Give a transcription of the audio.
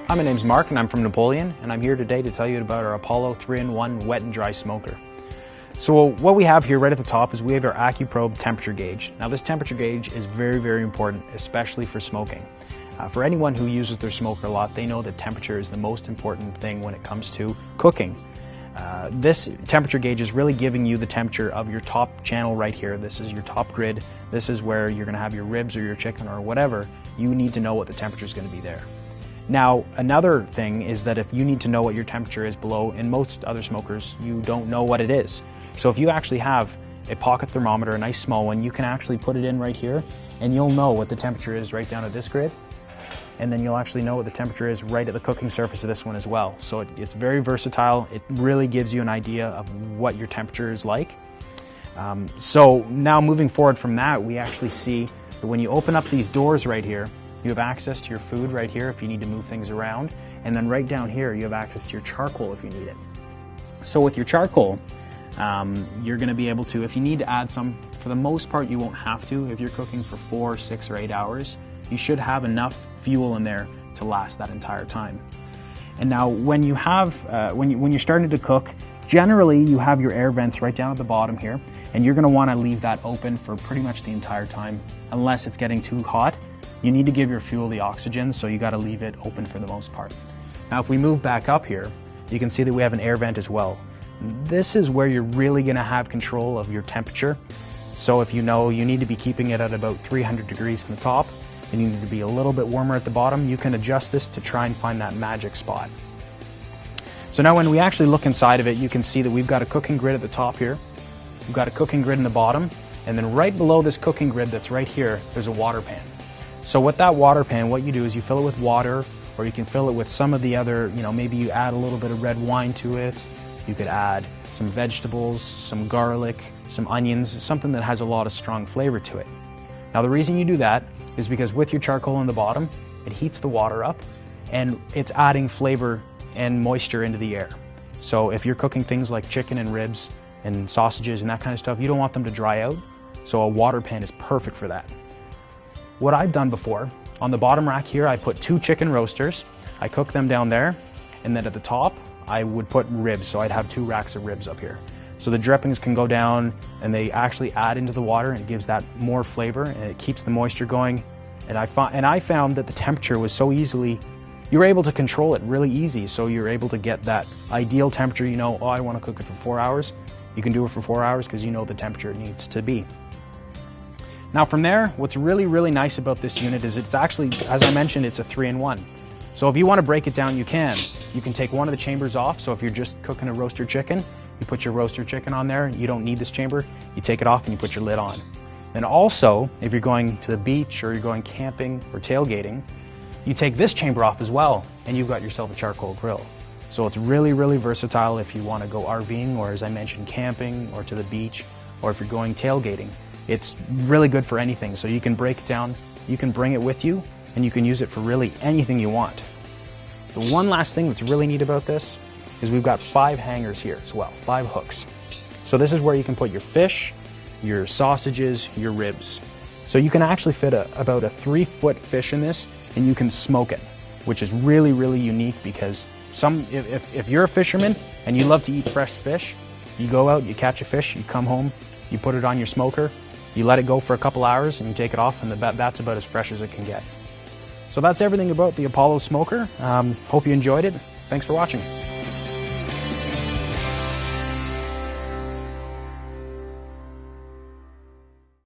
Hi, my name's Mark and I'm from Napoleon, and I'm here today to tell you about our Apollo 3-in-1 wet and dry smoker. So what we have here right at the top is we have our AccuProbe temperature gauge. Now this temperature gauge is very, very important, especially for smoking. For anyone who uses their smoker a lot, they know that temperature is the most important thing when it comes to cooking. This temperature gauge is really giving you the temperature of your top channel right here. This is your top grid. This is where you're going to have your ribs or your chicken or whatever. You need to know what the temperature is going to be there. Now, another thing is that if you need to know what your temperature is below, in most other smokers, you don't know what it is. So if you actually have a pocket thermometer, a nice small one, you can actually put it in right here and you'll know what the temperature is right down at this grid. And then you'll actually know what the temperature is right at the cooking surface of this one as well. So it's very versatile. It really gives you an idea of what your temperature is like. So now moving forward from that, we actually see that when you open up these doors right here, you have access to your food right here if you need to move things around. And then right down here, you have access to your charcoal if you need it. So with your charcoal, you're going to be able to, if you need to add some, for the most part you won't have to. If you're cooking for 4, 6, or 8 hours, you should have enough fuel in there to last that entire time. And now when you have, when you're starting to cook, generally you have your air vents right down at the bottom here, and you're going to want to leave that open for pretty much the entire time, unless it's getting too hot. You need to give your fuel the oxygen, so you got to leave it open for the most part. Now if we move back up here, you can see that we have an air vent as well. This is where you're really going to have control of your temperature. So if you know you need to be keeping it at about 300 degrees in the top, and you need to be a little bit warmer at the bottom, you can adjust this to try and find that magic spot. So now when we actually look inside of it, you can see that we've got a cooking grid at the top here. We've got a cooking grid in the bottom, and then right below this cooking grid that's right here, there's a water pan. So with that water pan, what you do is you fill it with water, or you can fill it with some of the other, maybe you add a little bit of red wine to it. You could add some vegetables, some garlic, some onions, something that has a lot of strong flavor to it. Now the reason you do that is because with your charcoal in the bottom, it heats the water up and it's adding flavor and moisture into the air. So if you're cooking things like chicken and ribs and sausages and that kind of stuff, you don't want them to dry out. So a water pan is perfect for that. What I've done before, on the bottom rack here, I put 2 chicken roasters. I cook them down there, and then at the top, I would put ribs, so I'd have 2 racks of ribs up here. So the drippings can go down, and they actually add into the water, and it gives that more flavor, and it keeps the moisture going. And I found that the temperature was so easily, you were able to control it really easy, so you're able to get that ideal temperature. Oh, I want to cook it for 4 hours. You can do it for 4 hours because you know the temperature it needs to be. Now from there, what's really, really nice about this unit is it's actually, as I mentioned, it's a 3-in-1. So if you want to break it down, you can. You can take one of the chambers off, so if you're just cooking a roaster chicken, you put your roaster chicken on there, you don't need this chamber, you take it off and you put your lid on. And also, if you're going to the beach or you're going camping or tailgating, you take this chamber off as well, and you've got yourself a charcoal grill. So it's really, really versatile if you want to go RVing, or as I mentioned, camping, or to the beach, or if you're going tailgating. It's really good for anything, so you can break it down, you can bring it with you, and you can use it for really anything you want. The one last thing that's really neat about this is we've got 5 hangers here as well, 5 hooks. So this is where you can put your fish, your sausages, your ribs. So you can actually fit about a 3-foot fish in this, and you can smoke it, which is really, really unique because if you're a fisherman and you love to eat fresh fish, you go out, you catch a fish, you come home, you put it on your smoker, you let it go for a couple hours and you take it off, and that's about as fresh as it can get. So that's everything about the Apollo smoker. Hope you enjoyed it. Thanks for watching.